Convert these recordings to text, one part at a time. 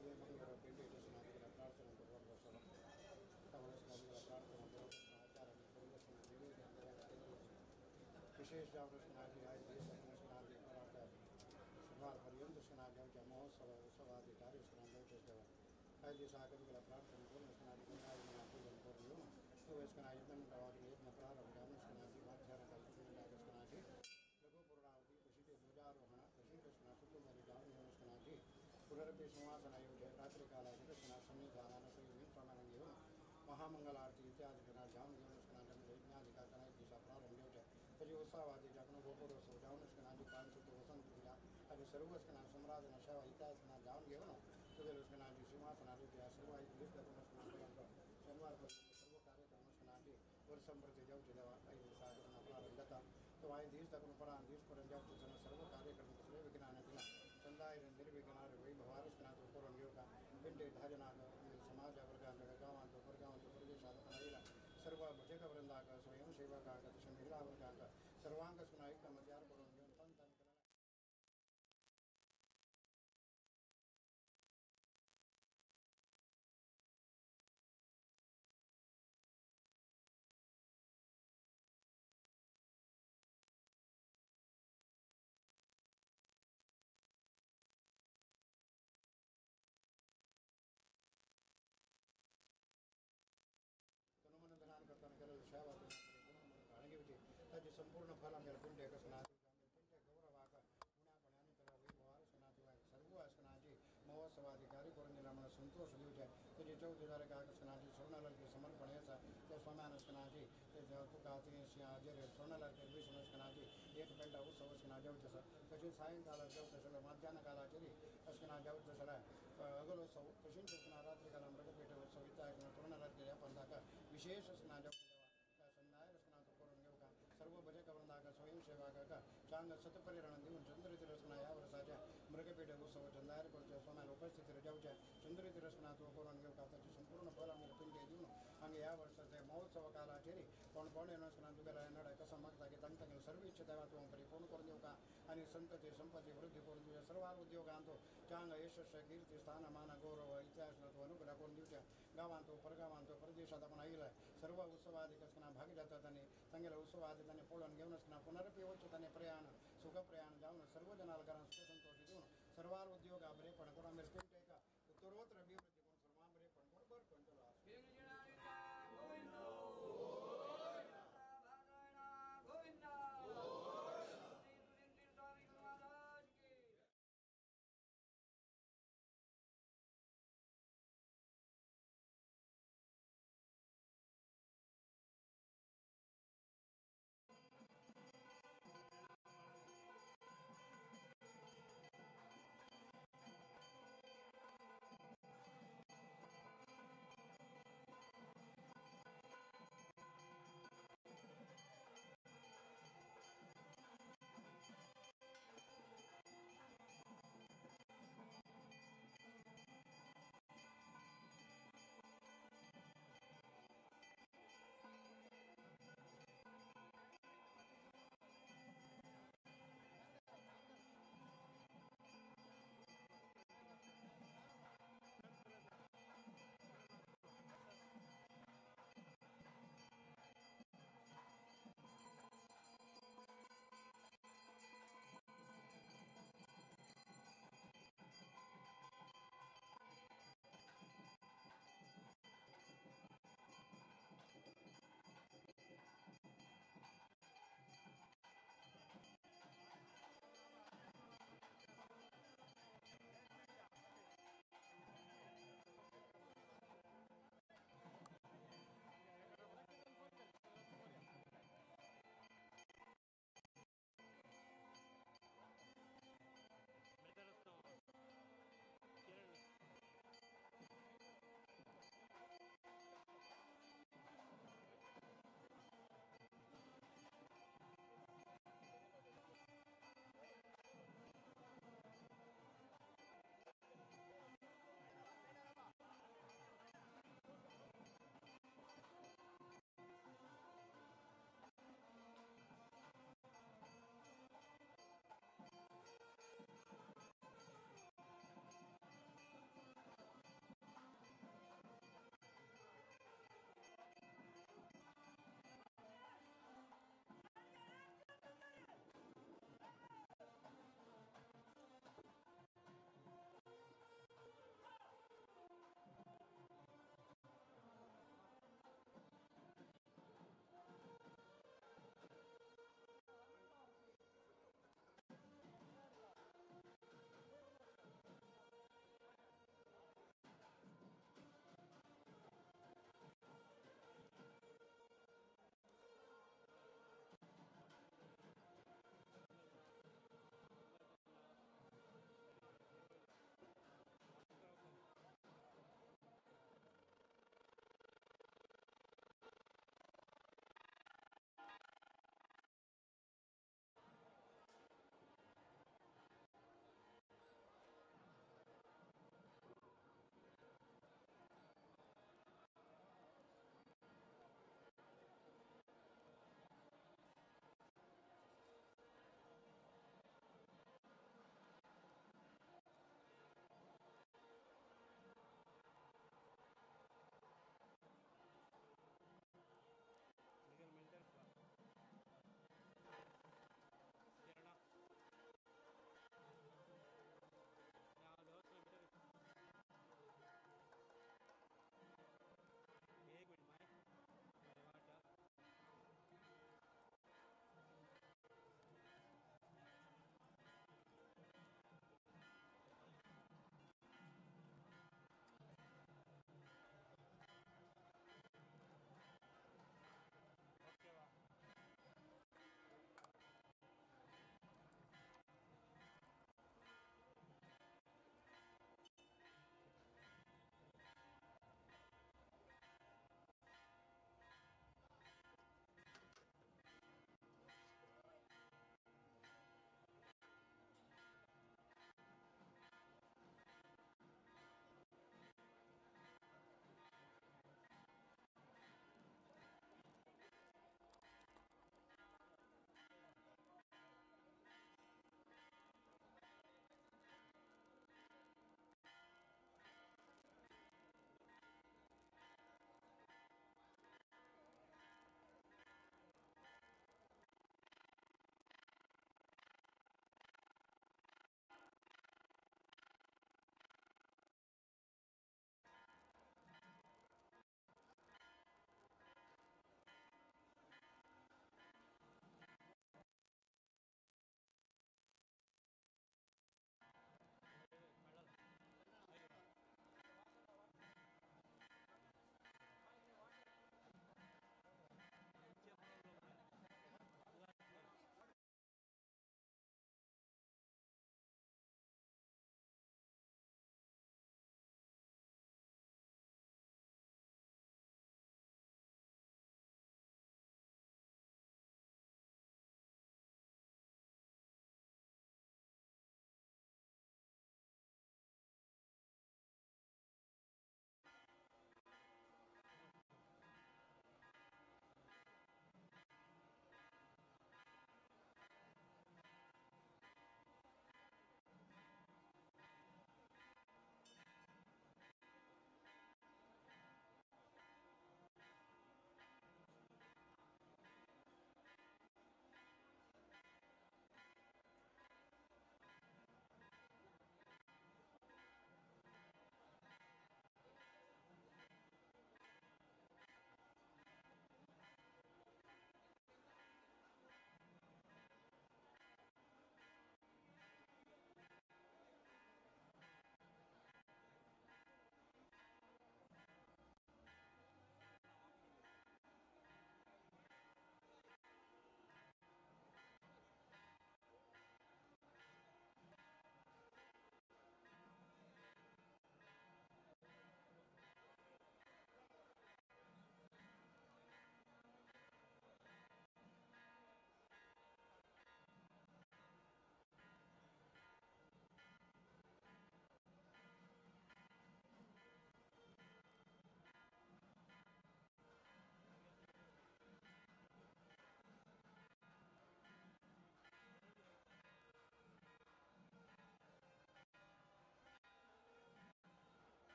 तुझे मंगल पिंडी दर्शनादिಗಳ ಪ್ರಾರ್ಥನೆ ಪೂರ್ವಕ ಕಮಲಸ್ನಾದಿಗಳ ಪ್ರಾರ್ಥನೆ ಪೂರ್ವಕ ಆಚಾರ್ಯ ಸರ್ವಸ್ನ ನಿವೇದನೆ विशेष जागृष्णादि आज देश स्नादि पराठ शनिवार पर्यंत स्नादि महोत्सव उत्सवादि कार्य स्नादि आज दिवसागतिಗಳ ಪ್ರಾರ್ಥನೆ ಪೂರ್ಣ ಸ್ನಾದಿ ಗಂಗಾದಿನ ಪೂಜನೆ ಕೊರಲು ಸುವೇಸ್ಕನ ಯಜ್ಞ ಪ್ರವಾದಿ ಯಜ್ಞ ಪ್ರಾರಂಭ ಸ್ನಾದಿ ಮಾಧ್ಯಾಹ್ನ ಕಲ್ಪನೆ ಸ್ನಾದಿ लघु पूर्णावधि कृषि ध्वजारोहण कृषि कृष्ण सुकुमारी गांधी पुनरपि सिंहासन आयोज्य रात्रि काला कृष्ण सन्निधान प्रमाण महामंगल आरती इत्यादि करा जाम यज्ञादि का कना दिशा प्रारंभ होते तरी उत्सवादि जगन गोपुरोत्सव जाऊन उसकना जो पांच सौ वसंत पूजा अभी सर्वस्कना सम्राजन सेवा इत्यादि जाऊन घेऊन तुझे उसकना जो सिंहासन आयोज्य सर्व शनिवार पर सर्व कार्यक्रम उसकनाची वर्षंप्रति जाऊचे देवा काही दिवसाकडून प्रारंभ होता तो आई दिवस तक परान दिवस पर्यंत जाऊन सर्व कार्यक्रम दुसरे विघ्नाने दिला चंदाय निर्विघ्नार वैभवारस्नाथ करून घेऊ का पिंडे धाजनाग समाज वर्गांत गावांत परगावांत प्रदेशात आलेला सर्व भजक वृंदाक स्वयंसेवकाक तसे महिला वर्गांक सर्वांग सुना ऐक्य तयार करून घेऊन तन तन करा तनुमन दान करताना केलेलं सेवा घाणगे होते त्याचे संपूर्ण फल आम्हाला पिंडे कसना पिंडे गौरवाक पुण्यापण्याने त्याला वैभवार सणादिवाय सर्व असनाची महोत्सवाधिकारी करून दिला मला संतोष देऊच्या त्याचे 14,000 काकसनाची स्वर्णलंकी समर्पण याचा त्या स्वाम्यान असकनाची ते तुकाचे जे स्वर्णलंकी विष्णू असकनाची एक पेंडा उत्सव असकना जाऊ तसं तशी सायंकाला जाऊ तसं माध्यान्ह कालाचरी असकना जाऊ तसं अगलोत्सव तशीच असकना रात्रिकाला मृगपेठ उत्सव इत्या स्वर्णलंकी या पंथाका विशेष असकना जाऊ संदाय रचना करून घेऊ का सर्व भजक वृंदाक स्वयंसेवक का चांग सतपरिरण देऊन चंद्रित रचना या वर्षाच्या मृगपेठ उत्सव चंदायर करतो सोम्याला उपस्थित जाऊच्या चंद्रित रचना तो करून घेऊ का त्याची संपूर्ण फल आम्हाला पिंडे देऊन हंगे या वर्षाचे महोत्सव काला ठेरी कोण कोण नसकना तुझ्याला येणार कसं मागता की तंग सर्व इच्छा तेव्हा तू परिपूर्ण करून देऊ का आणि संतती संपत्ती वृद्धी करून तुझ्या सर्व उद्योग आणतो चांग यशस्व कीर्ती स्थानमान गौरव इतिहास तो अनुग्रह करून देऊच्या गावांतो परगावांतो प्रदेशात आपण आईला सर्व उत्सवादी कसकना भाग जातात आणि चांगल्या उत्सवादी त्याने पोळण घेऊनच ना पुनरपी होत त्याने प्रयाण सुखप्रयाण जाऊन सर्व जनाला करा सुख संतोष देऊन सर्वार उद्योग बरे पण करून आम्ही पिंटे का उत्तरोत्तर अभिवृद्धी करून सर्व बरे पण बरोबर कंट्रोल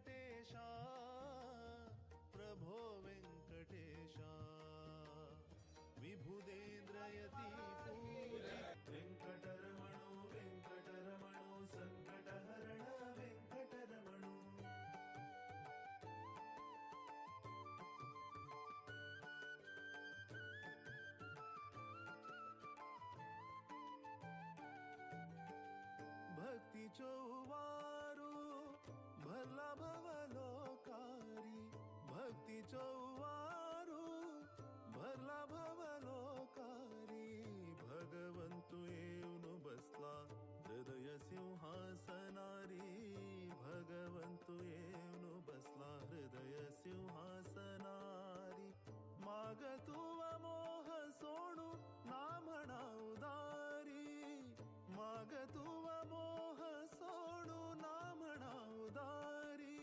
ವೆಂಕಟೇಶ ಪ್ರಭೋ ವೆಂಕಟೇಶ ವಿಭುದೇಂದ್ರಯತಿ ಪೂಜಿ ವೆಂಕಟರಮಣೋ ವೆಂಕಟರಮಣೋ ಸಂಕಟಹರಣ ವೆಂಕಟರಮಣೋ भक्ति चौवारू भला भवलोकारी भक्ति चौवारू भला भवलोकारी भगवंतु येवनु बसला हृदय सिंहासनारी भगवंतु येवनु बसला हृदय सिंहासनारी मागतुव मोह सोडु नामण उदारी मागतुव मोह सोडु नामण उदारी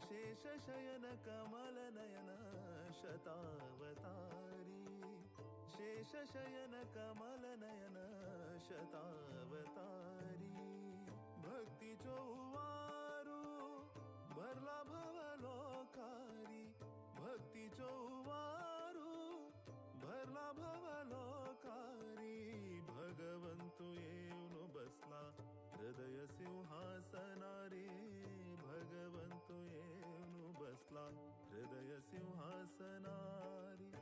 शेषशयन कमल नयन शतावतारी शेषशयन कमल नयन शतावतारी भक्ति चौवारू भरला भवलोकारी भक्ति चौवारू भरला भवलोकारी भगवंतु येवनु बसला हृदय सिंहासनारी भगवंतु येवनु बसला हृदय सिंहासनारी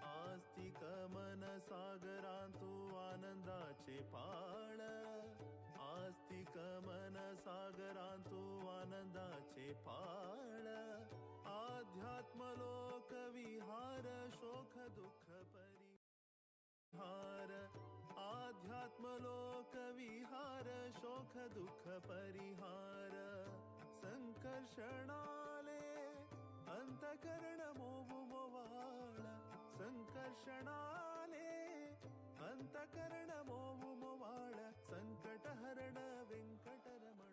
आस्तिक मन सागरांतू आनंदाचे पाळ आस्तिक मन सागरांतू आनंदाचे पाळ आध्यात्मलोक विहार शोक दुःख परिहार आध्यात्मलोक विहार शोक दुःख परिहार संकर्षणाले अंतकरण मोहु मोवाळ संकर्षणाले अंतकरण मोहु मोवाळ संकटहरण ವೆಂಕಟರಮಣೋ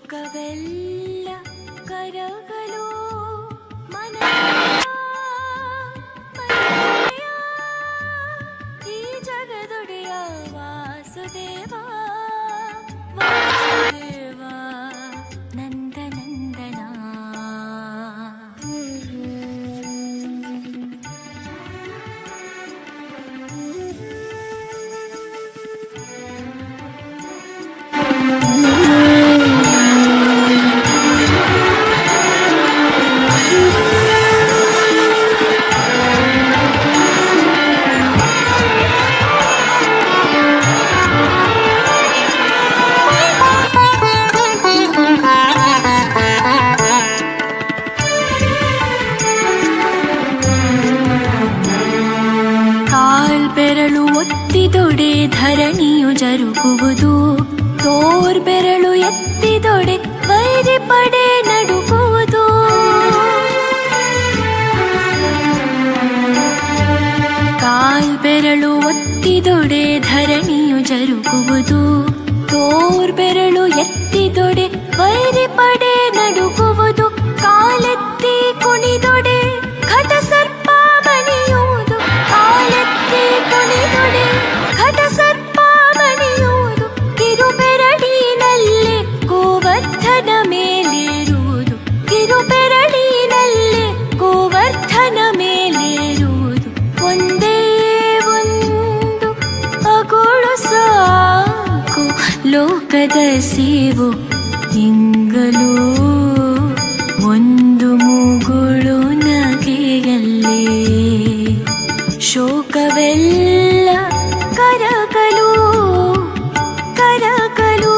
ಶೋಕವೆಲ್ಲ ಕರಗಲು ಮನಯ ಈ ಜಗದೊಡೆಯ ವಾಸುದೇವ ವಾಸುದೇವ ನಂದನಂದನ. ಕಾಲ್ಬೆರಳು ಒತ್ತಿದೊಡೆ ಧರಣಿಯು ಜರುಗುವುದು, ತೋರ್ಬೆರಳು ಎತ್ತಿದೊಡೆ ವೈರಿ ಪಡೆ ನಡುಗುವುದು. ಕಾಲ್ಬೆರಳು ಒತ್ತಿದೊಡೆ ಧರಣಿಯು ಜರುಗುವುದು, ತೋರ್ಬೆರಳು ಎತ್ತಿದೊಡೆ ವೈರಿ ಪಡೆ ನಡುಗುವುದು. ಕಾಲೆತ್ತಿ ಕುಣಿದೊಡೆ ಘಟ ಸರ್ಪ ಮಣಿಯುವುದು, ಕಾಲೆತ್ತಿ ಕುಣಿದೊಡೆ ಘಟ ಸರ್ಪ ಮಣಿಯುವುದು. ಕಿರುಬೆರಳಿನಲ್ಲೇ ಗೋವರ್ಧನ ಮೇಲೇರುವುದು, ಕಿರುಬೆರಳಿನಲ್ಲೇ ಗೋವರ್ಧನ ಮೇಲೇರುವುದು. ಒಂದೇ ಒಂದು ಅಗೋಳು ಸಾಕು ಲೋಕದ ಸೇವು ಇಂಗಲು, ಒಂದು ಮೂಗುಳು ನಗೆಯಲ್ಲೇ ಶೋಕವೆಲ್ಲ ಕರಗಲು ಕರಗಲು.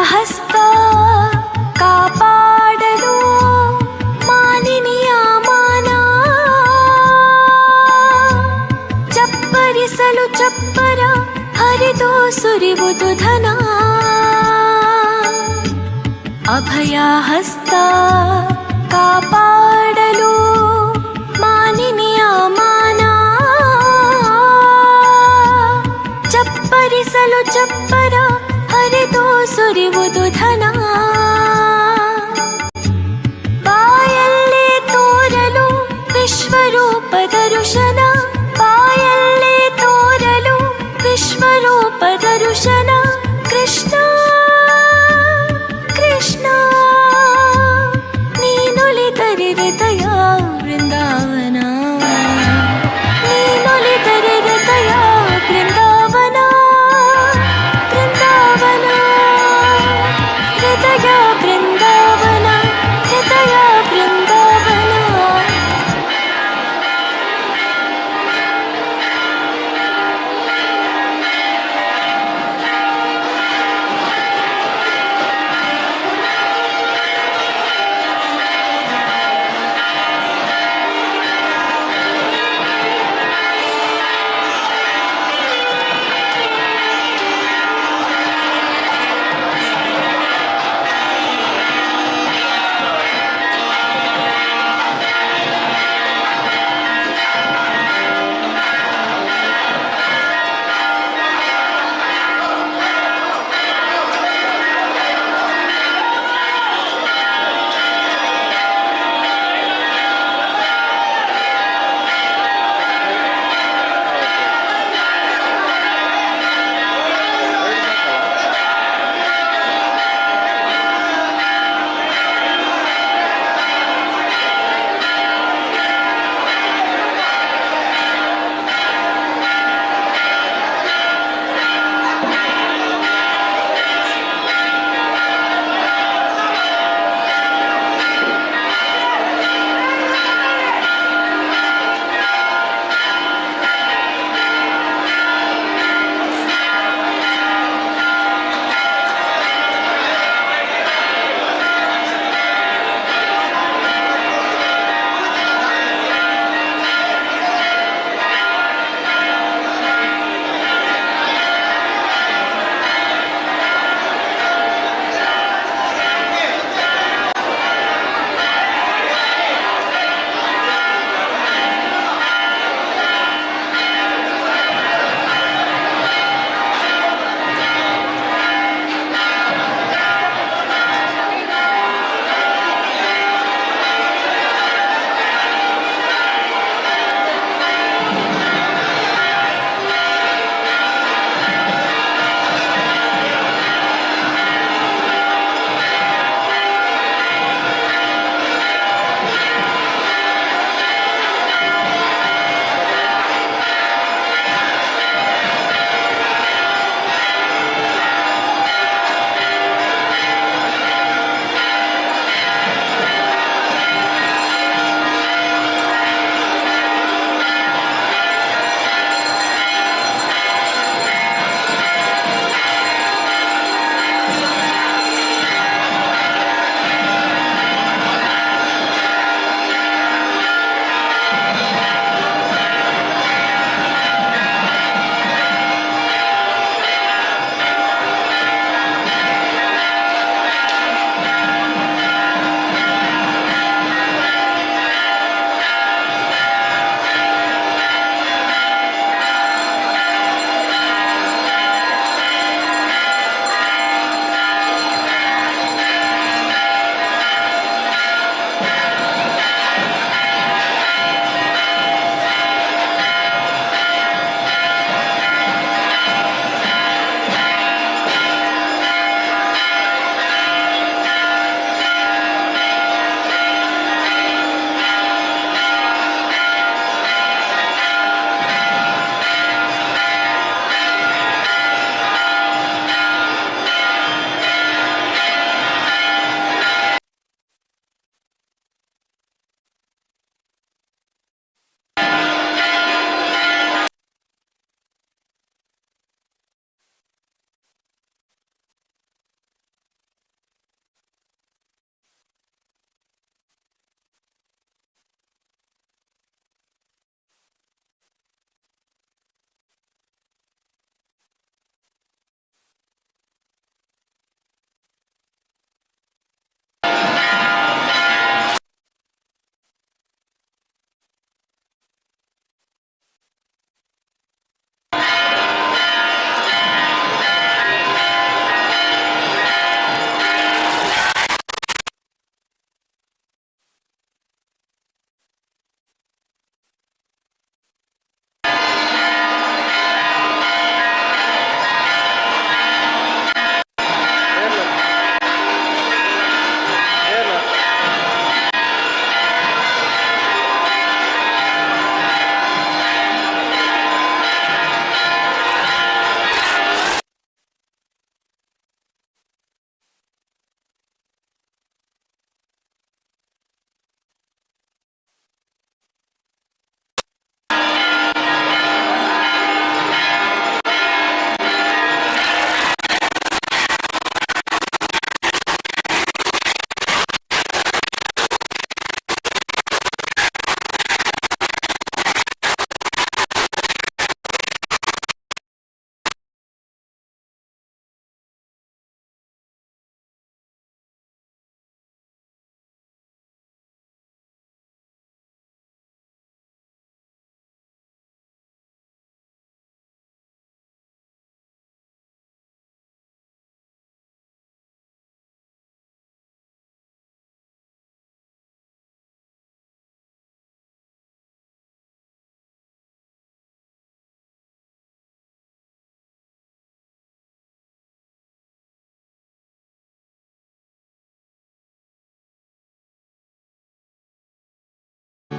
ಹಸ್ತ ಕಾಪಾಡಲು ಮಾನಿನಿಯ ಮಾನ, ಚಪ್ಪರಿಸಲು ಚಪ್ಪರ ಹರಿದು ಸುರಿವುದು ಧನ. ಅಭಯ ಹಸ್ತ ಕಾಪಾಡಲು ಮಾನಿನಿಯ ಮಾನ, ಚಪ್ಪರಿಸಲು ಚಪ್ಪರ ಹರಿದು ಸುರಿವುದು ಧನ. ಬಾಯಲ್ಲೇ ತೋರಲು ವಿಶ್ವರೂಪ ದರ್ಶನ, ಬಾಯಲ್ಲೇ ತೋರಲು ವಿಶ್ವರೂಪ ದರ್ಶನ. ಕೃಷ್ಣ ಕೃಷ್ಣ ನೀನೊಲಿದರೆ ಹೃದಯ ಬೃಂದಾವನ, ನೀನೊಲಿದರೆ ಹೃದಯ ಬೃಂದಾವನ, ಬೃಂದಾವನ ಹೃದಯ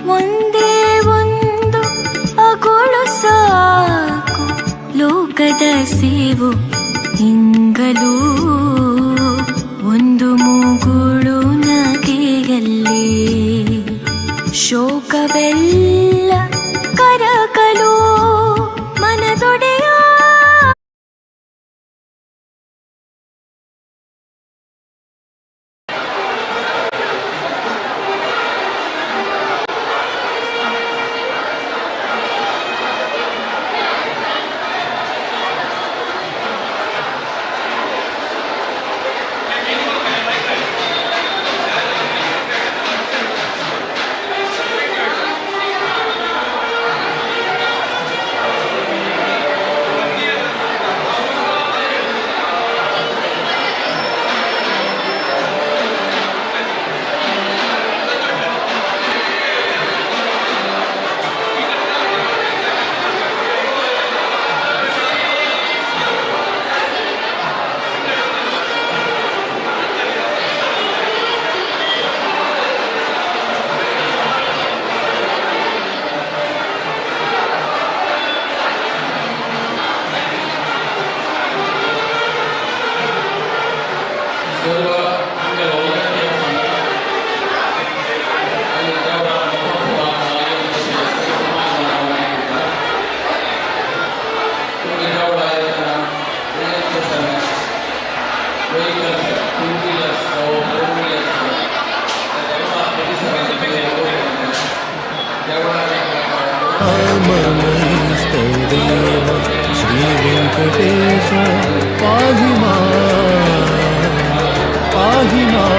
ಒಂದೇ ಒಂದು ಅಗುಳು ಸಾಕು ಲೋಕದ ಸೇವು ಹಿಂಗಲೂ ಒಂದು ಮೂಗುಳು ನಗೆಯಲ್ಲಿ ಶೋಕವೆಲ್ಲ ಕರಕಲು ಮನದೊಡೆಯ रामनमस्तदेव श्रीवेङ्कटेश पाहि मां पाहि मां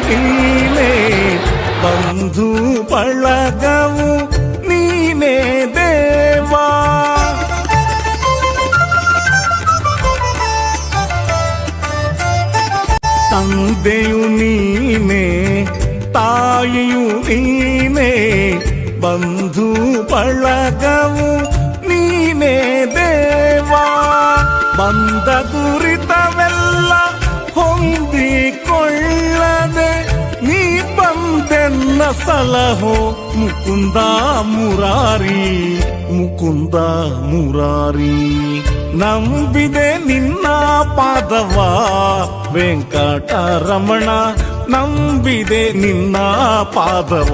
ನೀನೇ ಬಂಧು ಬಳಗವು ನೀನೇ ದೇವಾ. ತಂದೆಯು ನೀನೇ ತಾಯಿಯು ನೀನೇ ಬಂಧು ಬಳಗವು ನೀನೇ ದೇವಾ. ಬಂದ ದುರಿತವೆಲ್ಲ ಹೊಂದಿಕೊಳ್ಳದೆ ನೀ ಬಂದೆನ್ನ ಸಲಹೋ ಮುಕುಂದ ಮುರಾರಿ ಮುಕುಂದ ಮುರಾರಿ. ನಂಬಿದೆ ನಿನ್ನ ಪಾದವ ವೆಂಕಟರಮಣ, ನಂಬಿದೆ ನಿನ್ನ ಪಾದವ.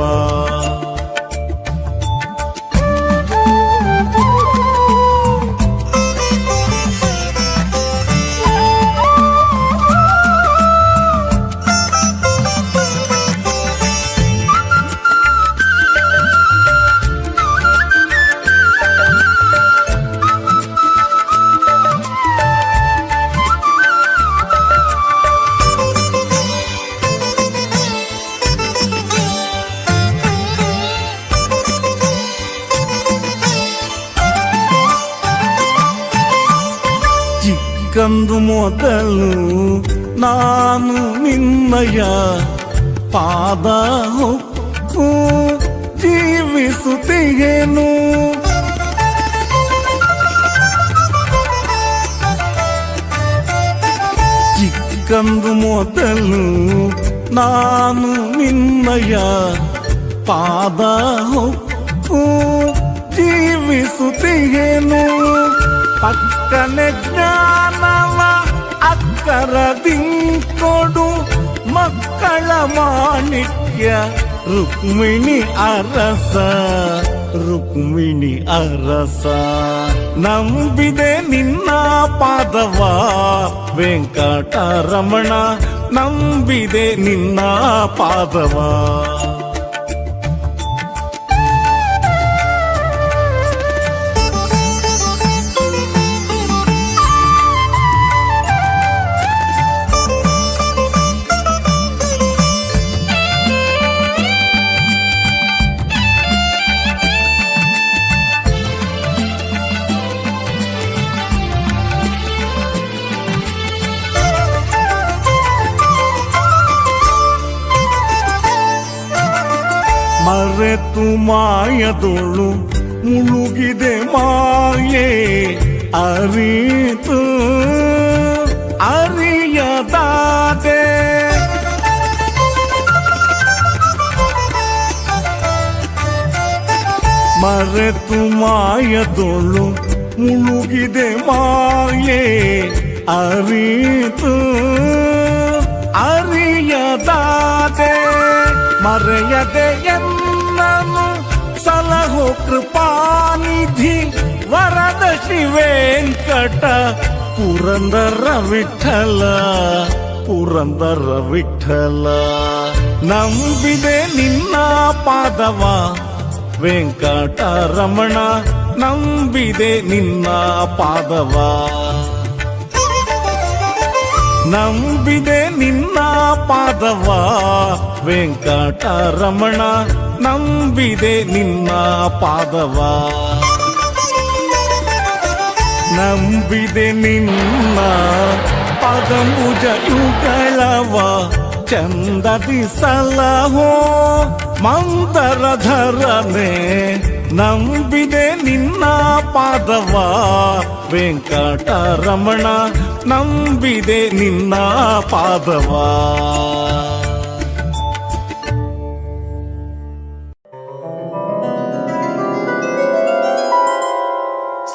ಕಂದು ಮೊದಲು ನಾನು ನಿನ್ನಯ ಪಾದ ಹೊಕ್ಕು ಜೀವಿಸುತ್ತೇನು. ಚಿಕ್ಕಂದು ಮೊದಲು ನಾನು ನಿನ್ನಯ ಪಾದ ಹೊಕ್ಕು ಜೀವಿಸುತ್ತೇನು. ಪಕ್ಕನೆ ಜ್ಞಾನವ ಅಕ್ಕರದಿಂಕೊಡು ಮಕ್ಕಳ ಮಾಣಿಕ್ಯ ರುಕ್ಮಿಣಿ ಅರಸ ರುಕ್ಮಿಣಿ ಅರಸ. ನಂಬಿದೆ ನಿನ್ನ ಪಾದವ ವೆಂಕಟರಮಣ, ನಂಬಿದೆ ನಿನ್ನ ಪಾದವ. ಮರೆತು ಮಾಯದೊಳು ಮುಳುಗಿದೆ ಮಾಯೆ ಅರಿತು ಅರಿಯದಾದೆ. ಮರೆತು ಮಾಯದೊಳು ಮುಳುಗಿದೆ ಮಾಯೆ ಅರಿತು ಅರಿಯದಾದೆ. ಮರೆಯದೆ ಎನ್ನನು ಸಲಹೋ ಕೃಪಾನಿಧಿ ವರದ ಶ್ರೀ ವೆಂಕಟ ಪುರಂದರ ವಿಠಲ ಪುರಂದರ ವಿಠಲ. ನಂಬಿದೆ ನಿನ್ನ ಪಾದವ ವೆಂಕಟರಮಣ, ನಂಬಿದೆ ನಿನ್ನ ಪಾದವ. ನಂಬಿದೆ ನಿನ್ನ ಪಾದವ ವೆಂಕಟರಮಣ, ನಂಬಿದೆ ನಿನ್ನ ಪಾದವ. ನಂಬಿದೆ ನಿನ್ನ ಪದಮುಜ ಯುಗಳವ ಚಂದದಿ ಸಲಹೋ ಮಂದರಧರನೆ. ನಂಬಿದೆ ನಿನ್ನ ಪಾದವ ವೆಂಕಟರಮಣ, ನಂಬಿದೆ ನಿನ್ನ ಪಾದವ.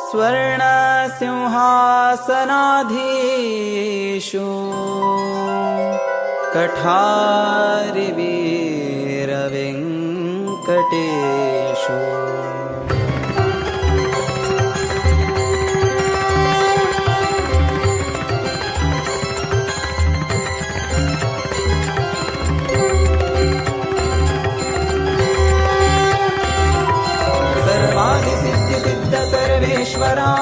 ಸ್ವರ್ಣ ಸಿಂಹಾಸನಾಧೀಶೋ ಕಠಾರಿ ವೀರ ವೆಂಕಟೇಶೋ. सर्वेश्वरा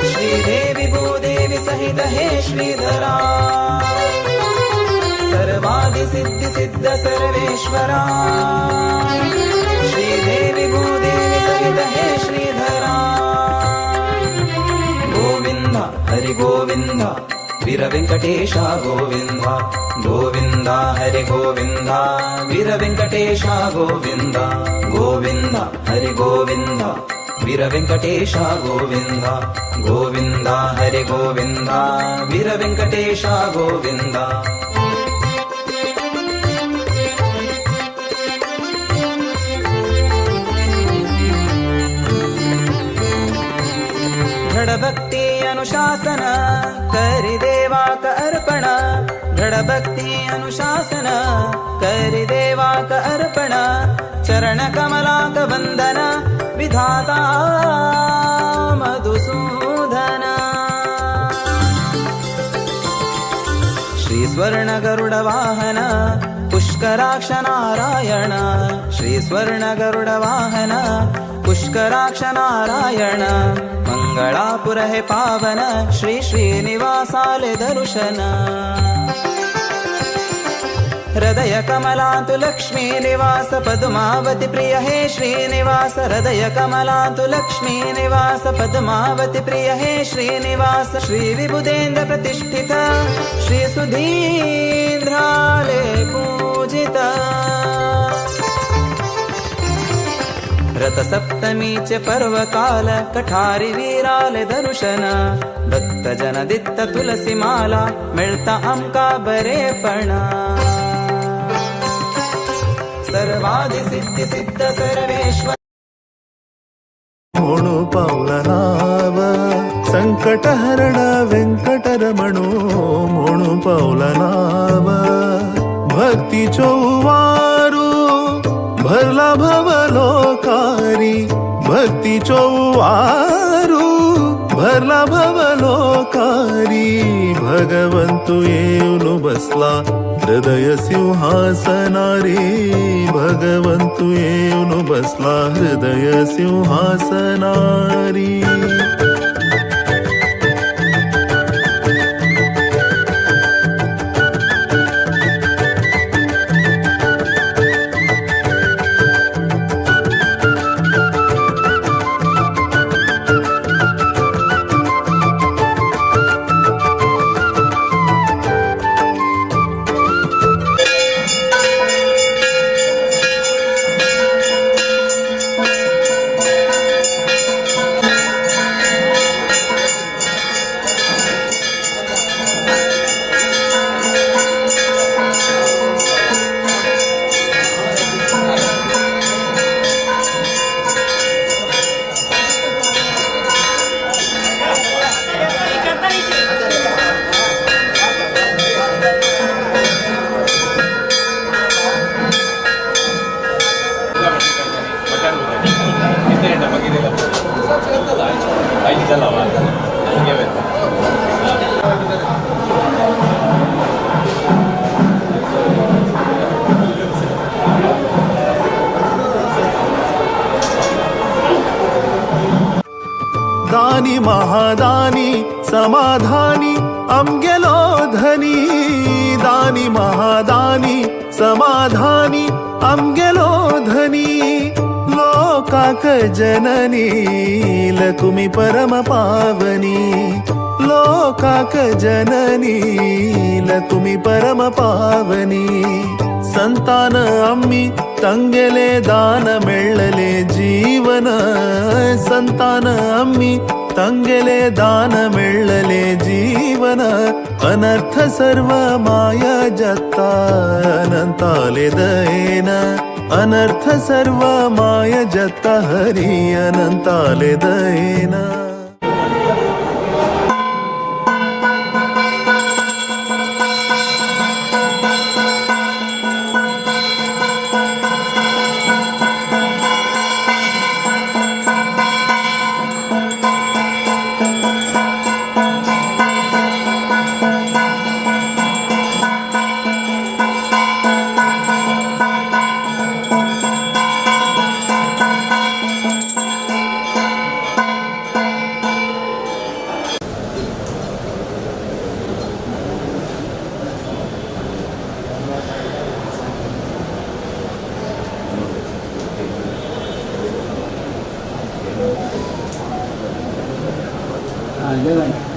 श्रीदेवी भूदेवी सहित हे श्रीधरा सर्वा सर्वादिसिद्धिसिद्ध सर्वेश्वरा श्रीदेवी भूदेवी सहित हे श्रीधरा गोविन्द हरि गोविन्द वीर वेङ्कटेश गोविन्द गोविन्द हरि गोविन्द वीर वेङ्कटेश गोविन्द गोविन्द हरि गोविन्द वीर वेङ्कटेश गोविन्द गोविन्द हरि गोविन्द वीर वेङ्कटेश गोविन्द दृढभक्ति अनुशासन करिदेवाक अर्पण दृढभक्ति अनुशासन करिदेवाक अर्पण चरण कमलाक वन्दन विधाता मधुसूदन श्री स्वर्ण गरुड वाहन पुष्कराक्ष नारायण श्री स्वर्ण गरुड वाहन पुष्कराक्ष नारायण मंगळापुर हे पावन श्री श्रीनिवासाले दर्शन हृदय कमला तु लक्ष्मी निवास पद्मावती प्रिय हे श्रीनिवास हृदय कमला तु लक्ष्मी निवास पद्मावती प्रिय हे श्रीनिवास श्री विबुधेन्द्र प्रतिष्ठित श्री सुधींद्राले पूजित रथ सप्तमीचे पर्व काल कठारी वीराले दर्शन भक्त जन दित्त तुलसी माला मिळता आमका बरेपण सर्वादि सिद्धी सिद्ध सर्वेश्वर म्हणू पावला नाव संकटहरण व्यंकटरमणो म्हणू पावला नाव भक्तीचो वारू भरला भवलोकारी भक्तीचो वारू भरला भवलोकारी भगवंतु येऊन बसला हृदय सिंहासनारी भगवंतु येऊन बसला हृदय सिंहासनारी दानी महादानी समाधानी आमगेलो धनी दानी महादानी समाधानी आमगेलो धनी लोकाक जननी लकुमी परम पावनी लोकाक जननी लकुमी परम पावनी संतान आम्ही ತಂಗೆಲೆ ದಾನ ಮೆಳ್ಳಲೆ ಜೀವನ ಸಂತಾನ ಅಮ್ಮಿ ತಂಗೆಲೆ ದಾನ ಮೆಳ್ಳಲೆ ಜೀವನ ಅನರ್ಥ ಸರ್ವ ಮಾಯ ಜತ್ತ ಅನಂತಾಲೆ ದಯೇನ ಅನರ್ಥ ಸರ್ವ ಮಾಯ ಜತ್ತ ಹರಿ ಅನಂತಾಲೆ ದಯೇನ ಒಳ್ಳೆಯದಾಗಿ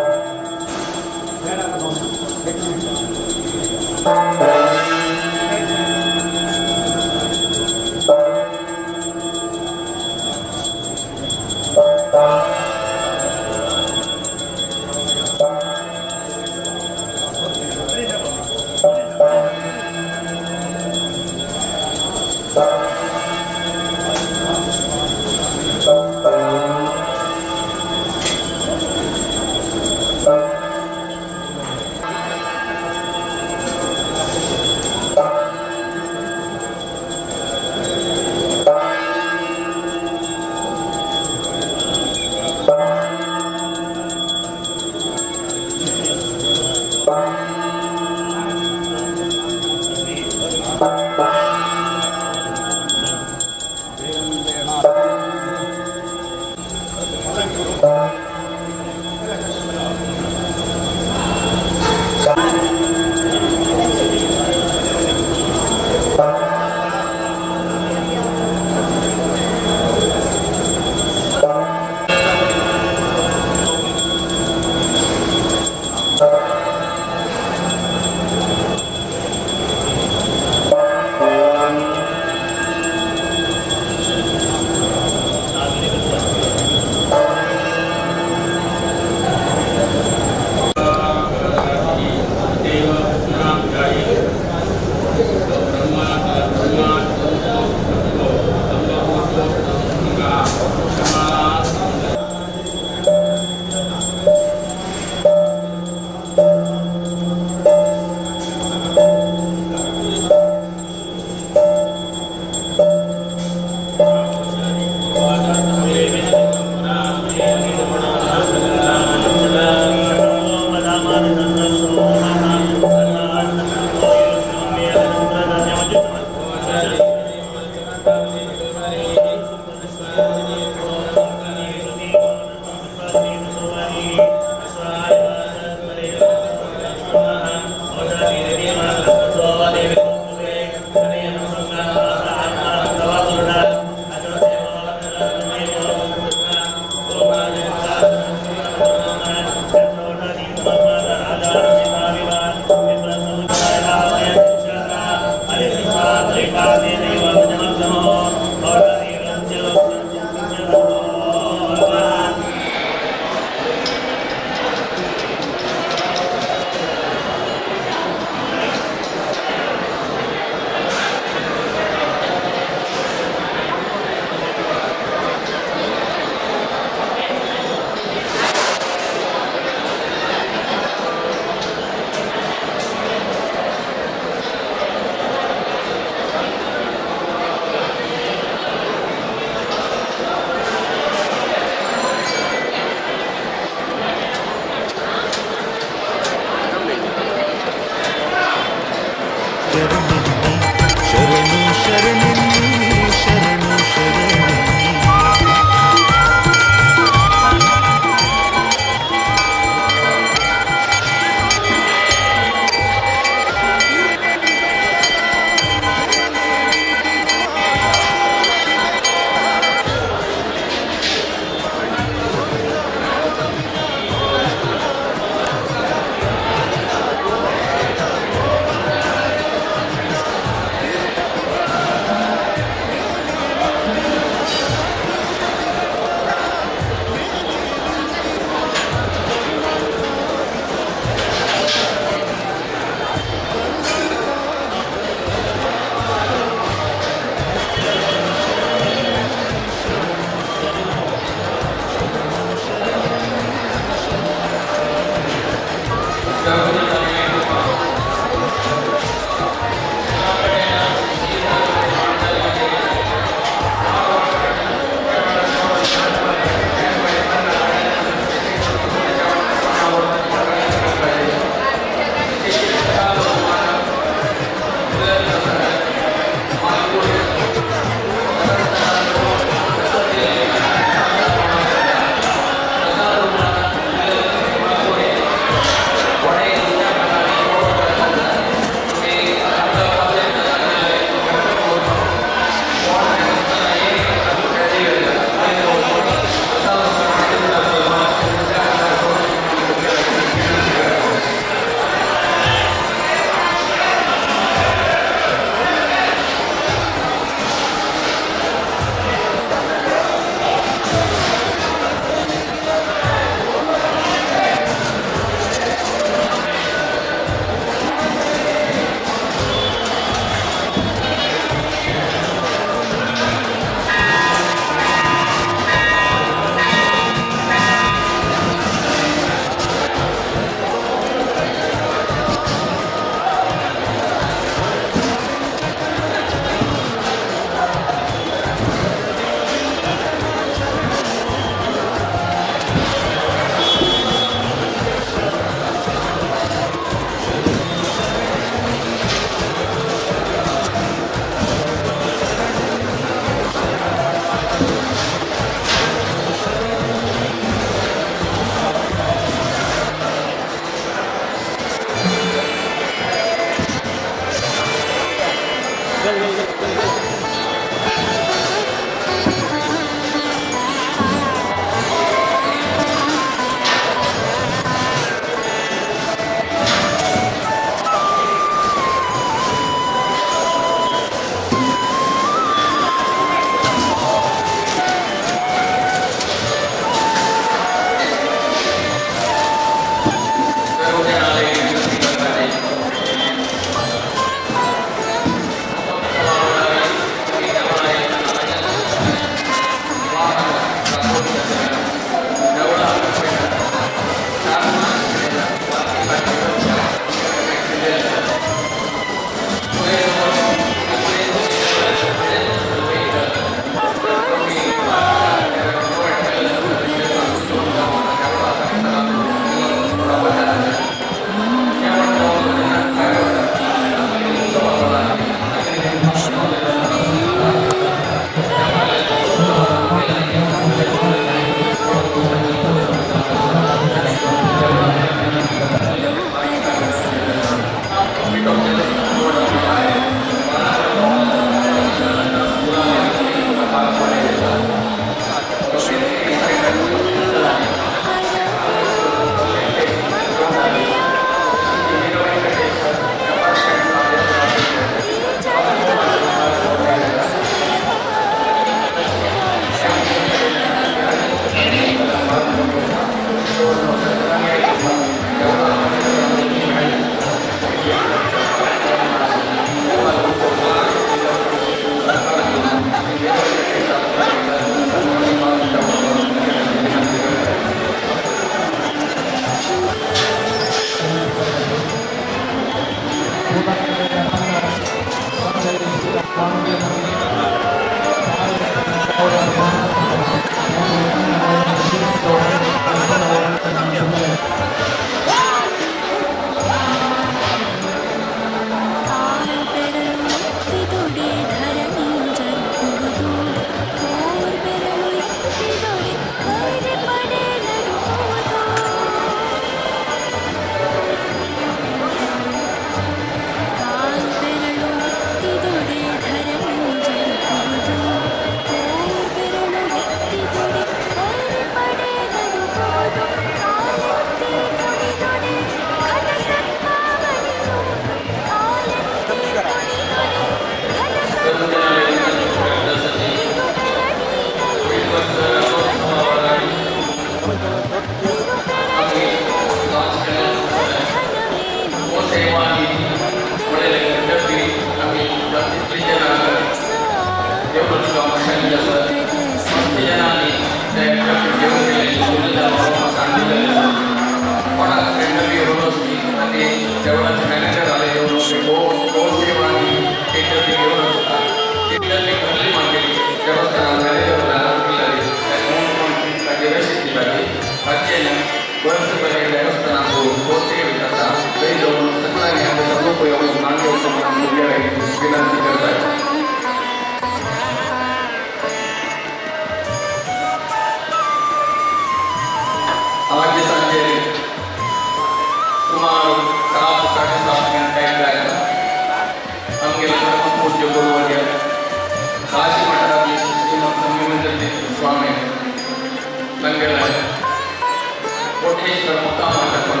कोटेश्वर मुक्काम टाकून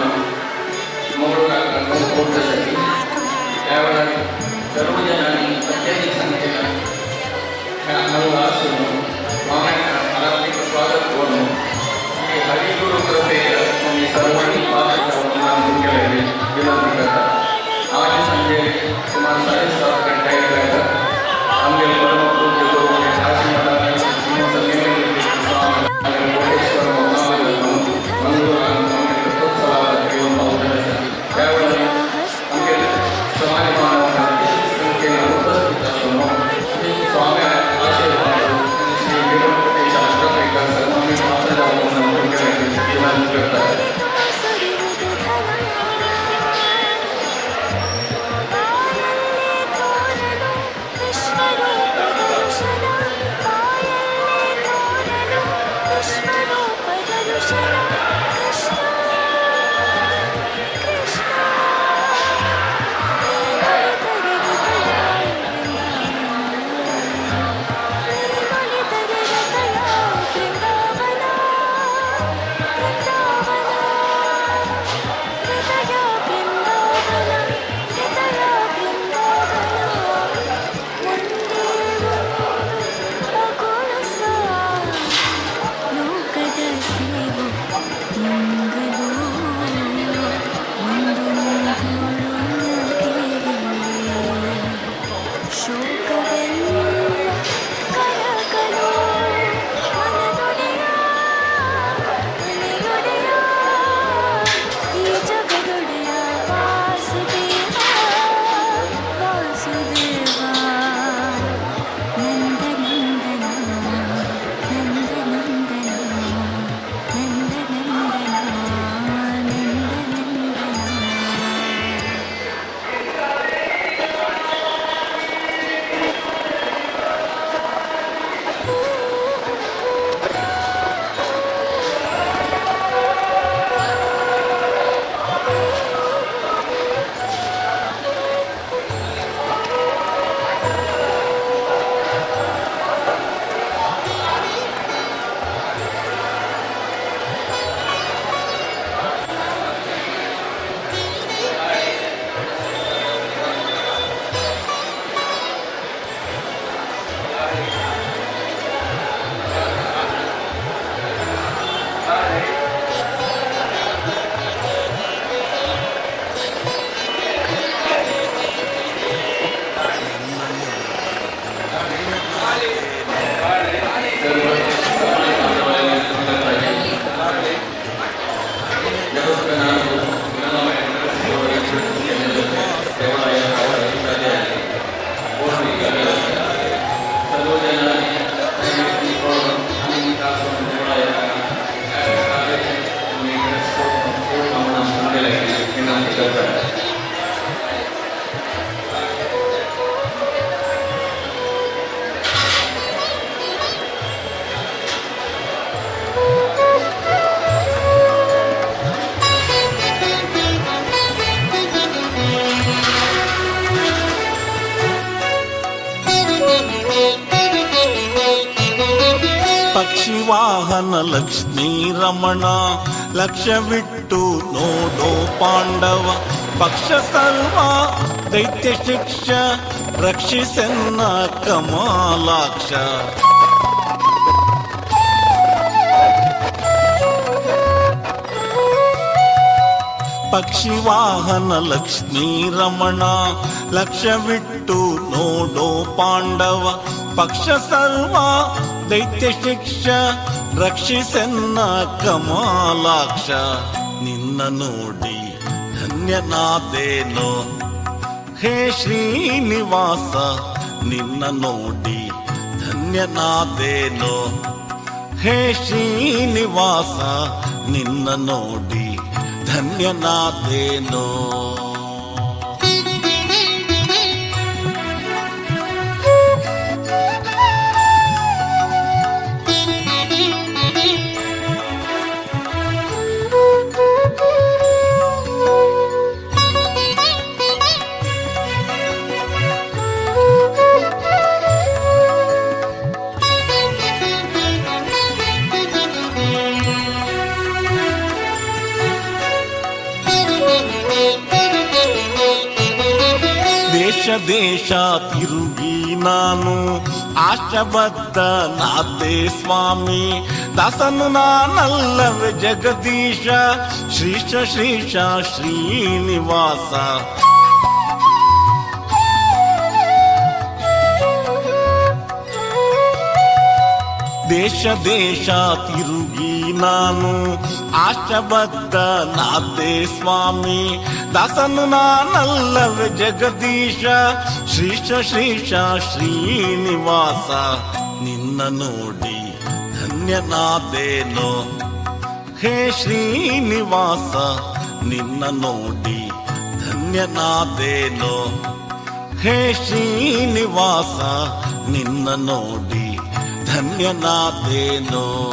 मंगळूर पोहोचण्यासाठी त्यावेळेला सर्व जणांनी अत्याधिक संख्येनं ह्या अनुवासून आराधिक स्वागत करून हरिगुरु कृपे सर्वांनी पाहून केलेले विनंती करतात. आज संजय सुमार 7:30 घंटा आमगे परमपूज्य गुरु आशीर्वाद कोटेश्वर त्यावेळेला आमगे समाज मानवांना संख्येने उपस्थित असून स्वामी आशीर्वाद श्री गणपती शास्त्रज्ञ सर्वांनी विनंती करतात. ಪಕ್ಷಿವಾಹನ ಲಕ್ಷ್ಮೀ ರಮಣ ಲಕ್ಷ್ಯವಿಟ್ಟು ನೋಡೋ ಪಾಂಡವ ಪಕ್ಷ ಸರ್ವ ದೈತ್ಯ ಶಿಕ್ಷ ರಕ್ಷಿಸೆನ್ನ ಕಮಲಾಕ್ಷ ಪಕ್ಷಿವಾಹನ ಲಕ್ಷ್ಮೀ ರಮಣ ಲಕ್ಷ್ಯವಿಟ್ಟು ನೋಡೋ ಪಾಂಡವ ಪಕ್ಷ ಸರ್ವ ದೈತ್ಯ ಶಿಕ್ಷ ರಕ್ಷಿಸೆನ್ನ ಕಮಲಾಕ್ಷ ನಿನ್ನ ನೋಡಿ ಧನ್ಯನಾದೇನೋ ಹೇ ಶ್ರೀನಿವಾಸ ನಿನ್ನ ನೋಡಿ ಧನ್ಯನಾದೇನೋ ಹೇ ಶ್ರೀನಿವಾಸ ನಿನ್ನ ನೋಡಿ ಧನ್ಯನಾದೇನೋ ದೇಶ ದೇಶ ತಿರುಗಿ ನಾನು ಆಶಬದ್ಧನಾದೆ ಸ್ವಾಮಿ, ದಾಸನು ನಾನಲ್ಲವೇ ಜಗದೀಶ, ಶ್ರೀಶ ಶ್ರೀಶ ಶ್ರೀನಿವಾಸ. ದೇಶ ದೇಶ ತಿರುಗಿ ನಾನು ಆಶಬದ್ಧನಾದೆ ಸ್ವಾಮಿ, ದಾಸನು ನಾನಲ್ಲವೇ ಜಗದೀಶ, ಶ್ರೀಶ ಶ್ರೀಶ ಶ್ರೀನಿವಾಸ. ನಿನ್ನ ನೋಡಿ ಧನ್ಯನಾದೇನೋ ಹೇ ಶ್ರೀನಿವಾಸ, ನಿನ್ನ ನೋಡಿ ಧನ್ಯನಾದೇನೋ ಹೇ ಶ್ರೀನಿವಾಸ, ನಿನ್ನ ನೋಡಿ ಧನ್ಯನಾದೇನೋ.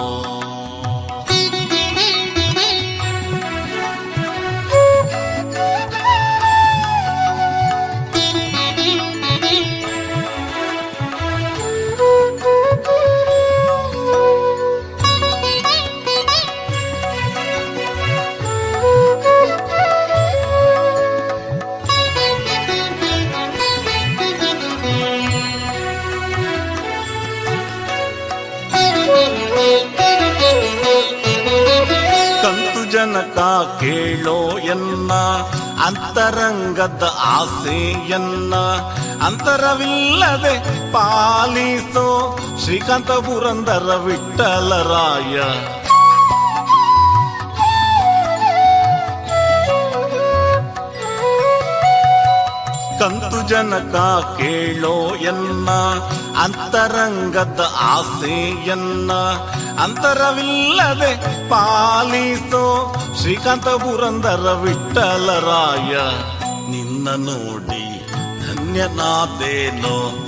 ಕಂತು ಜನಕ ಕೇಳೋ ಎನ್ನ ಅಂತರಂಗದ ಆಸೆಯನ್ನ, ಅಂತರವಿಲ್ಲದೆ ಪಾಲಿಸೋ ಶ್ರೀಕಾಂತ ಪುರಂದರ ವಿಠ್ಠಲರಾಯ. ಕಂತು ಜನಕ ಕೇಳೋ ಎನ್ನ ಅಂತರಂಗದ ಆಸೆಯನ್ನ, ಅಂತರವಿಲ್ಲದೆ ಪಾಲಿಸೋ ಶ್ರೀಕಾಂತ ಪುರಂದರ ವಿಠ್ಠಲರಾಯ. ನಿನ್ನ ನೋಡಿ ಧನ್ಯನಾದೇನೋ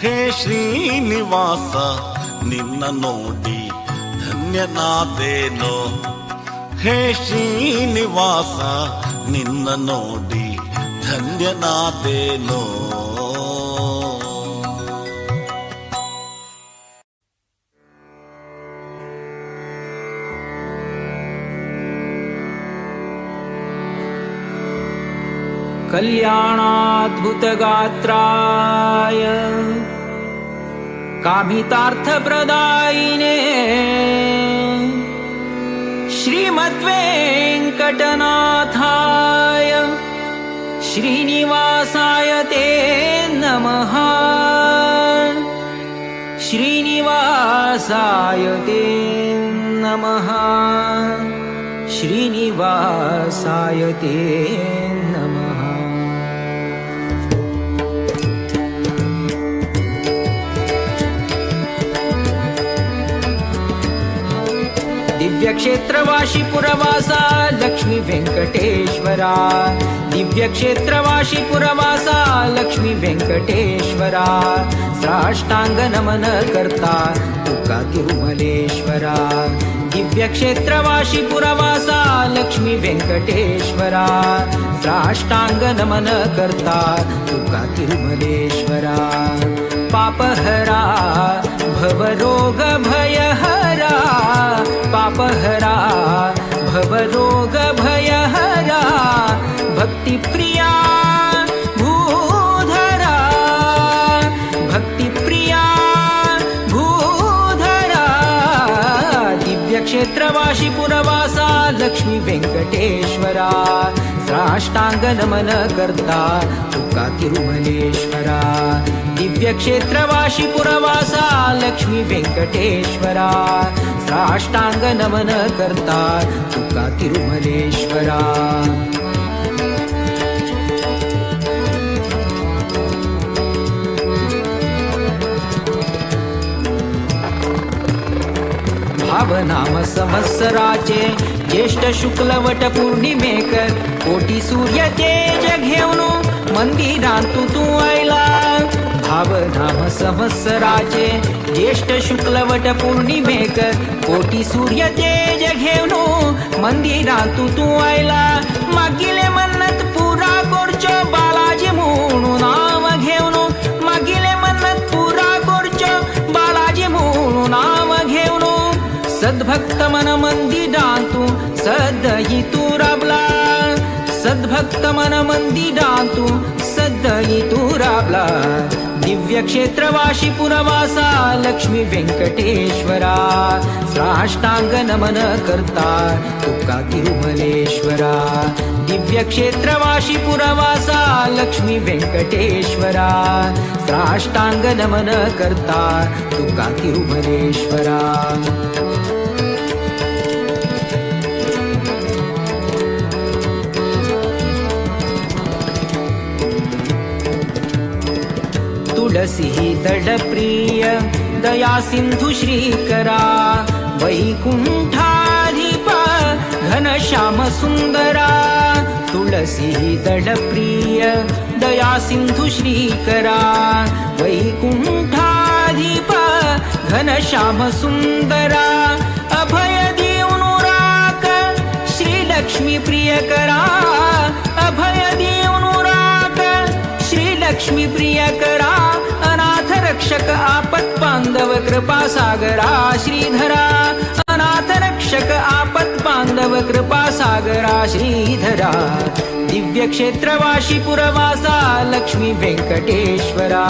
ಹೇ ಶ್ರೀನಿವಾಸ, ನಿನ್ನ ನೋಡಿ ಧನ್ಯನಾದೇನೋ ಹೇ ಶ್ರೀನಿವಾಸ, ನಿನ್ನ ನೋಡಿ ಧನ್ಯನಾದೇನೋ. कल्याणाद्भुतगात्राय कामितार्थप्रदायिने श्रीमद्वेङ्कटनाथाय श्रीनिवासाय ते नमः. श्रीनिवासाय ते नमः. श्रीनिवासाय ते नमः. दिव्यक्षेत्रवासी पुरवासा लक्ष्मी वेंकटेश्वरा, दिव्यक्षेत्रवासी पुरवासा लक्ष्मी वेंकटेश्वरा, साष्टांग नमन करता तुका तिरुमलेश्वरा. दिव्यक्षेत्रवासी पुरवासा लक्ष्मी वेंकटेश्वरा, साष्टांग नमन करता तुका तिरुमलेश्वरा. पापहरा भवरोग भयहरा, पापहरा भवरोग भयहरा, भक्तिप्रिया भूधरा, भक्तिप्रिया भूधरा. दिव्यक्षेत्रवासी पुरवासा लक्ष्मी वेंकटेश्वरा, साष्टांग नमन करता तुका तिरुमलेश्वरा. दिव्यक्षेत्रवासी पुरवासा लक्ष्मी वेंकटेश्वरा, साष्टांग नमन करता तुका तिरुमलेश्वरा. भावनाम संवत्सराचे ज्येष्ठ शुक्लवट पौर्णिमेकर, कोटी सूर्य तेज घेऊन मंदिरात तू आयला. भावनाम संवत्सराचे ज्येष्ठ शुक्लवट पौर्णिमेकर, कोटी सूर्य तेज घेऊन मंदिरात तू आयला. मागिले मन्नत पुरा करचो बालाजी म्हणून नाव घेऊन, मागिले मन्नत पुरा करचो बालाजी म्हणून नाव घेऊन. सद्भक्त मन मंदिरांतू सदयी तू राबला, सद्भक्त मन मंदिरांतू सद्दई तू राबला दिव्य क्षेत्रवाशी पुरवासा लक्ष्मी व्यंकटेश्वरा साष्टांग नमन करता तुका तिरुमलेश्वरा दिव्य क्षेत्रवाशी पुरवासा लक्ष्मी व्यंकटेश्वरा साष्टांग नमन करता तुका तिरुमलेश्वरा तुलसी दड प्रिय दया सिंधु श्रीकरा वैकुंठाधिप घनश्याम सुंदरा तुलसी दड प्रिय दया सिंधु श्रीकरा वैकुंठाधिप घनश्याम सुंदरा अभय देवनुराक श्री लक्ष्मी प्रियकरा अभय देवनुराक श्री लक्ष्मी प्रियकरा अनाथ रक्षक आपत बांधव कृपा सागरा श्रीधरा अनाथ रक्षक आपत बांधव कृपा सागरा श्रीधरा दिव्य क्षेत्रवाशी पुरवासा लक्ष्मी व्यंकटेश्वरा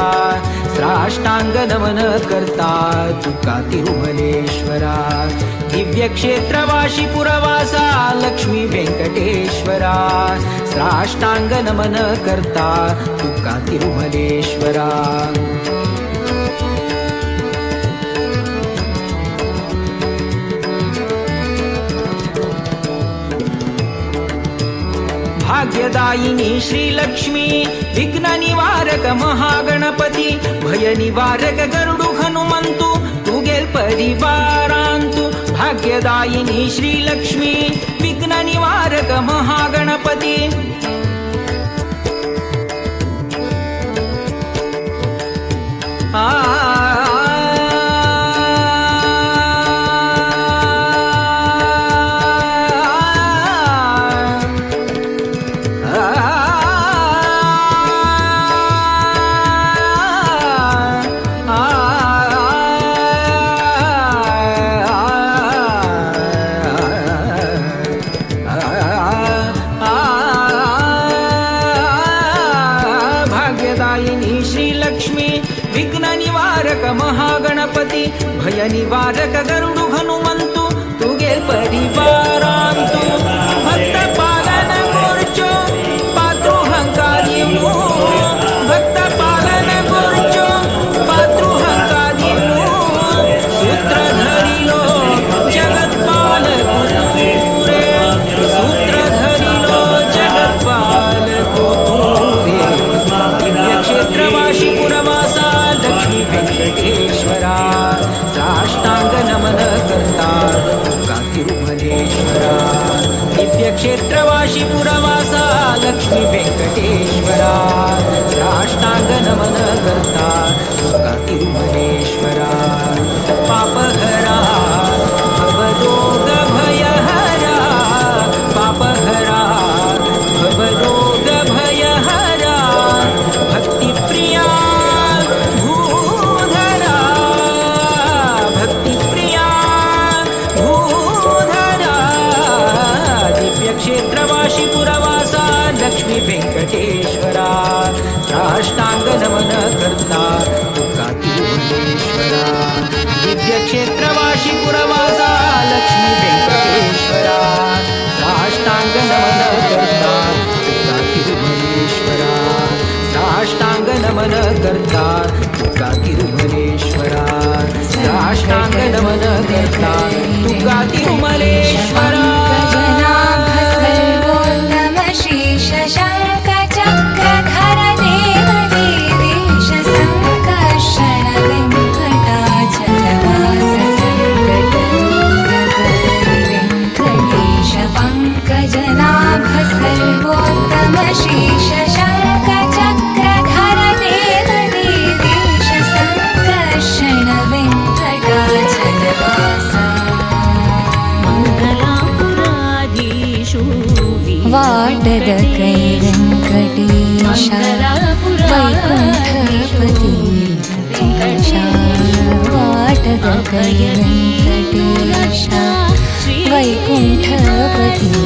साष्टांग नमन करता तुका तिरुमलेश्वरा दिव्य क्षेत्रवाशी पुरवासा लक्ष्मी व्यंकटेश्वरा साष्टांग नमन करता तुका तिरुमलेश्वरा भाग्यदायिनी श्रीलक्ष्मी विघ्न निवारक महागणपती भय निवारक गरुडु हनुमंतु तुगेल परिवारांतु भाग्यदायिनी श्रीलक्ष्मी विघ्न निवारक महागणपती महागणपति भय निवारक गरुडु हनुमंतु तुगे परिवारांतु भक्त पालन मोर्चो पात्रु हंकारियु भक्त पालन मोर्चो पात्रु हंकारियु सूत्रधरिलो जगत्पालक रे सूत्रधरिलो जगत्पालक रे दिव्य क्षेत्रवाशी पुरवासा लक्ष्मी व्यंकटेश्वरा साष्टांग नमन करता तुका तिरुमलेश्वरा दिव्य क्षेत्रवाशी पुरवासा लक्ष्मी व्यंकटेश्वरा साष्टांग नमन करता तुका तिरुमलेश्वरा पापहरा भवरोग भयहरा पापहरा भवरोग भयहरा भक्तिप्रिया क्षेत्रवाशी पुरवासा लक्ष्मी व्यंकटेश्वरा साष्टांग नमन करता तुका तिरुमलेश्वरा दिव्य क्षेत्रवाशी पुरवासा लक्ष्मी व्यंकटेश्वरा साष्टांग नमन करता तुका तिरुमलेश्वरा साष्टांग नमन करता तुका तिरुमलेश्वरा साष्टांग नमन करता तुका तिरुमलेश्वरा शङ्खचक्रधर देव देवेश सङ्कर्षण वेङ्कटाचलवास सङ्कटदूरकरि वेङ्कटेश पङ्कजनाभ सर्वोत्तम शेष शङ्खचक्रधर देव देवेश सङ्कर्षण वेङ्कटाचलवास वाटद कै वेङ्कटेश वैकुण्ठपति वाटद कै वेङ्कटेश वैकुण्ठपति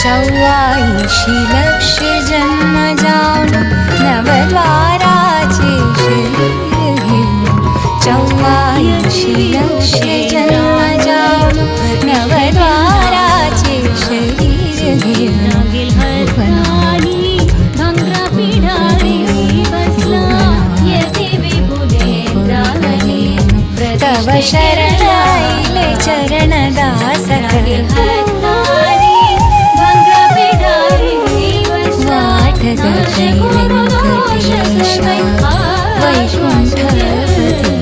चौवाईशी लक्ष जन्म जाऊन नवद्वाराचे शरीर घेऊन 84 लक्ष जन्म जाऊन नवद्वाराचे शरीर घेऊन तव शरण आईले चरण दास वाटद जय व्यंकटेश वैकुंठपती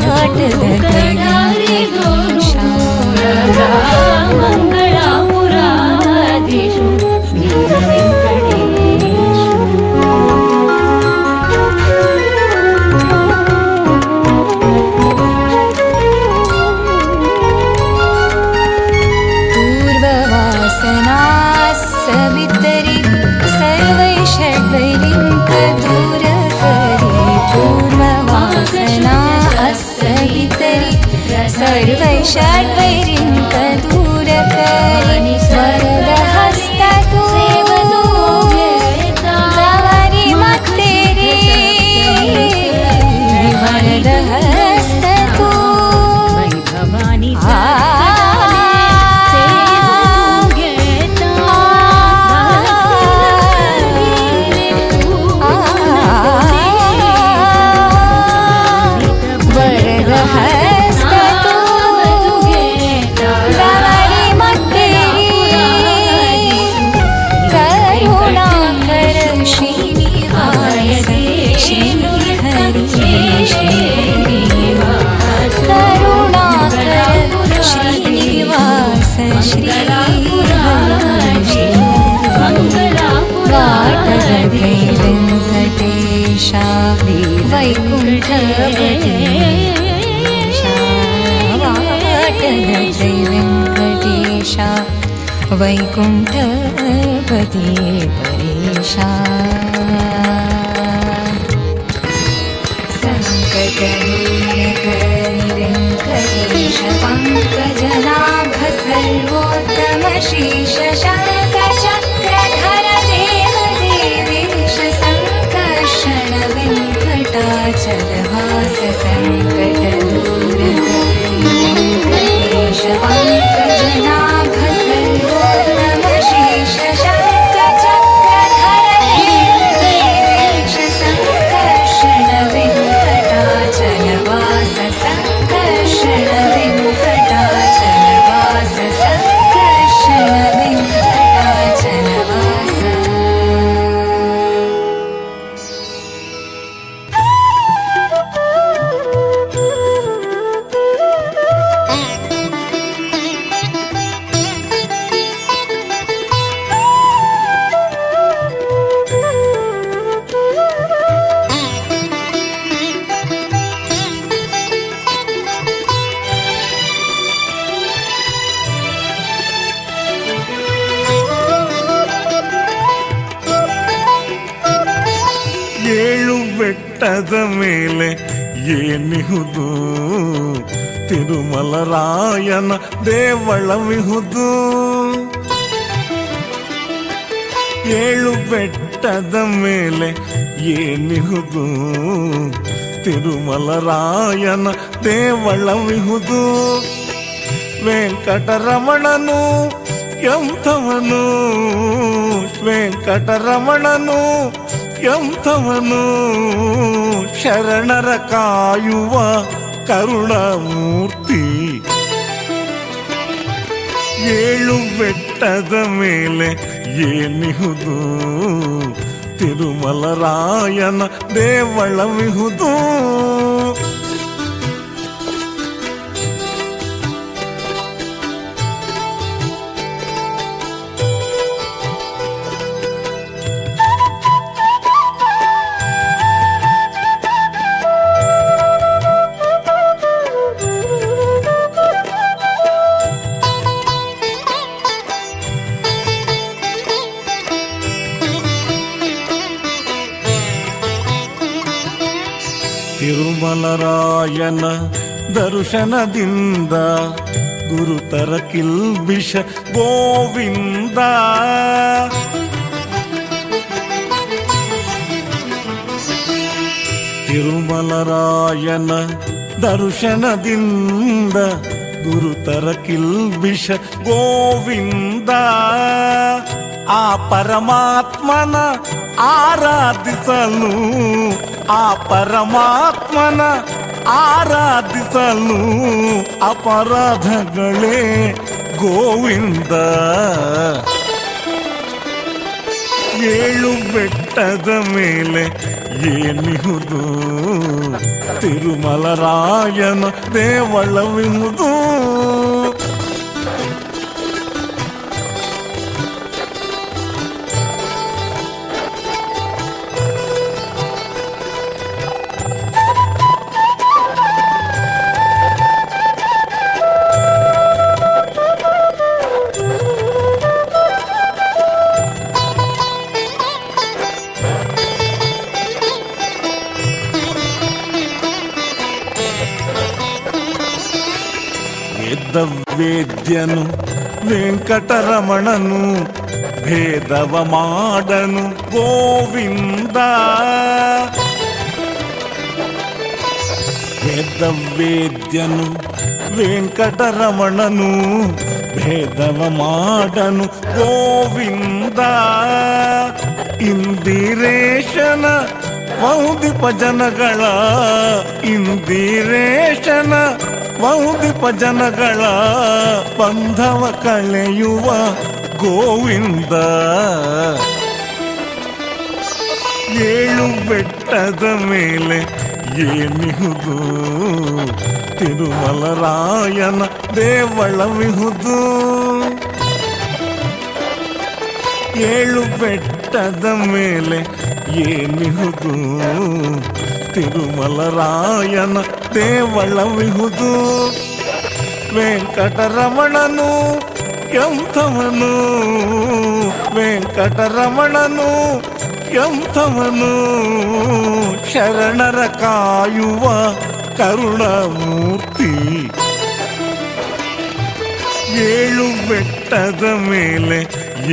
वाटद जय व्यंकटेश मंगळापुराधीशु सवितरी सर्वै षड्वैरिङ्क दूर करी पूर्ववासना असवितरी सर्वै षड्वैरिङ्क दूर करी वरदहस्त तू गवरी मत्तेरी वरदहस्त तू वैकुंठपति परेशा संकटहरणकरि वेंकटेश पंकजनाभ सर्वोत्तम शीश शङ्खचक्रधर देव देवेश संकर्षण वेंकटाचलवास संकटदूरकरि वेंकटेश पंकजनाभ सर्वोत्तम शीश शङ्खचक्रधर देवेश संकर्षण वेंकटाचलवास संकर्षण वेंकटाचलवास संकर्षण वेंकटाचलवास। ಏಳು ಬೆಟ್ಟದ ಮೇಲೆ ಏನಿಹುದು ತಿರುಮಲರಾಯನ ದೇವಳವಿಹುದು ಏಳು ಬೆಟ್ಟದ ಮೇಲೆ ಏನಿಹುದು ತಿರುಮಲರಾಯನ ದೇವಳವಿಹುದು ವೆಂಕಟರಮಣನು ಎಂಥವನು ವೆಂಕಟರಮಣನು ಎಂಥವನು ಶರಣರ ಕಾಯುವ ಕರುಣಾಮೂರ್ತಿ ಏಳು ಬೆಟ್ಟದ ಮೇಲೆ ಏನಿಹುದು ತಿರುಮಲರಾಯನ ದೇವಳವಿಹುದು ತಿರುಮಲರಾಯನ ದರ್ಶನದಿಂದ ಗುರುತರ ಕಿಲ್ಬಿಷ ಗೋವಿಂದ. ತಿರುಮಲರಾಯನ ದರ್ಶನದಿಂದ ಗುರುತರ ಕಿಲ್ಬಿಷ ಗೋವಿಂದ. ಆ ಪರಮಾತ್ಮನ ಆರಾಧಿಸಲು, ಆ ಪರಮಾತ್ಮನ ಆರಾಧಿಸಲು ಅಪರಾಧಗಳೇ ಗೋವಿಂದ. 7 ಬೆಟ್ಟದ ಮೇಲೆ ಏನಿಹುದು ತಿರುಮಲರಾಯನ ದೇವಳವಿಹುದು. ವೇದ್ಯನು ವೆಂಕಟರಮಣನು ಭೇದವ ಮಾಡನು ಗೋವಿಂದ. ವೇದ್ಯನು ವೆಂಕಟರಮಣನು ಭೇದವ ಮಾಡನು ಗೋವಿಂದ. ಇಂದಿರೇಶನ ವೌದಿಪ ಜನಗಳ, ಇಂದಿರೇಶನ ವೌದಿಪ ಜನಗಳ ಬಂಧವ ಕಳೆಯುವ ಗೋವಿಂದ. 7 ಬೆಟ್ಟದ ಮೇಲೆ ಏನಿಹುದು ತಿರುಮಲರಾಯನ ದೇವಳವಿಹುದು. 7 ಬೆಟ್ಟದ ಮೇಲೆ ಏನಿಹುದು ತಿರುಮಲರಾಯನ ದೇವಳವಿಹುದು. ವೆಂಕಟರಮಣನು ಎಂಥವನು, ವೆಂಕಟರಮಣನು ಎಂಥವನು, ಶರಣರ ಕಾಯುವ ಕರುಣಾಮೂರ್ತಿ. 7 ಬೆಟ್ಟದ ಮೇಲೆ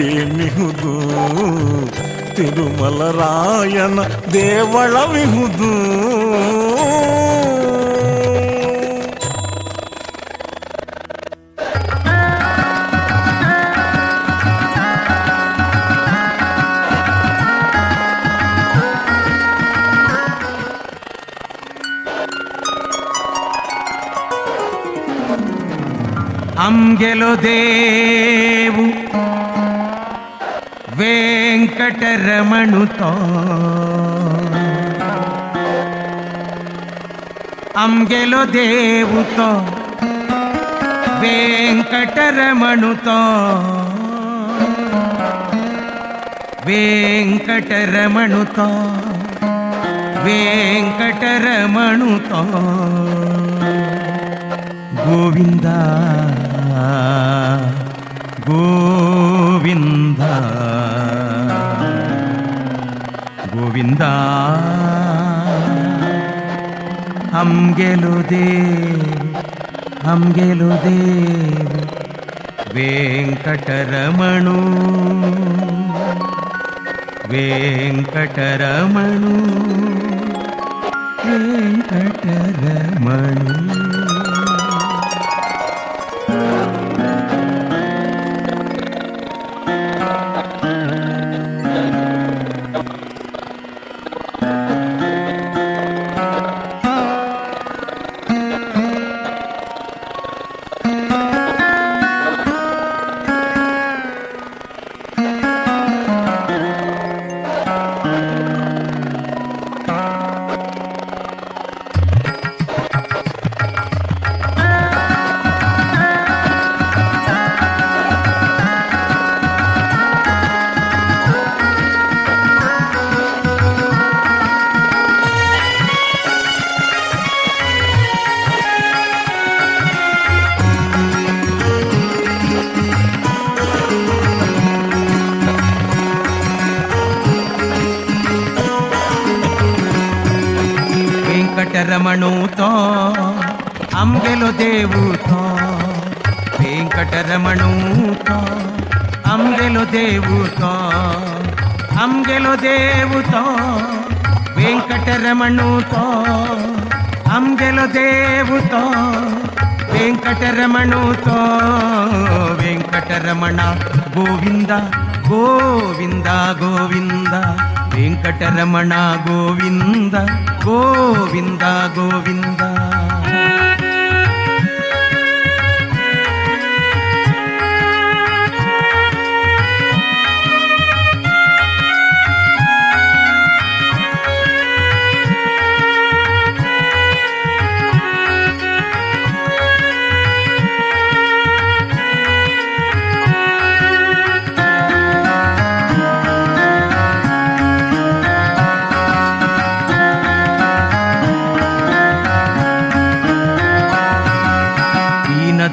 ಏನಿಹುದು ತಿರುಮಲರಾಯನ ದೇವಳವಿಹುದು. అంగెలొదేవు వెంకటరమణుతో, అంగెలొదేవుతో వెంకటరమణుతో, వెంకటరమణుతో వెంకటరమణుతో గోవింద గోవింద గోవింద. హంగెలుదేవు వెంకటరమణు, వెంకటరమణు, వెంకటరమణు. వెంకటరమణుతో అంగెలో దేవుతో వెంకటరమణుతో అంగెలో దేవుతో అంగెలో దేవుతో వెంకటరమణుతో అంగెలో దేవుతో వెంకటరమణుతో వెంకటరమణ గోవింద గోవింద గోవింద వెంకటరమణ గోవింద గోవింద గోవింద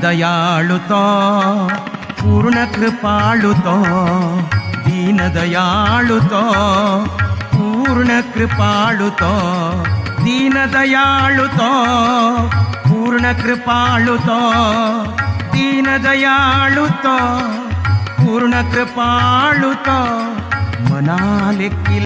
దయాళుతో పూర్ణ కృపాళుతో దీన దయాళుతో పూర్ణ కృపాళుతో దీన దయాళుతో పూర్ణ కృపాళుతో దీన దయాళుతో పూర్ణ కృపాళుతో మనాలెక్కి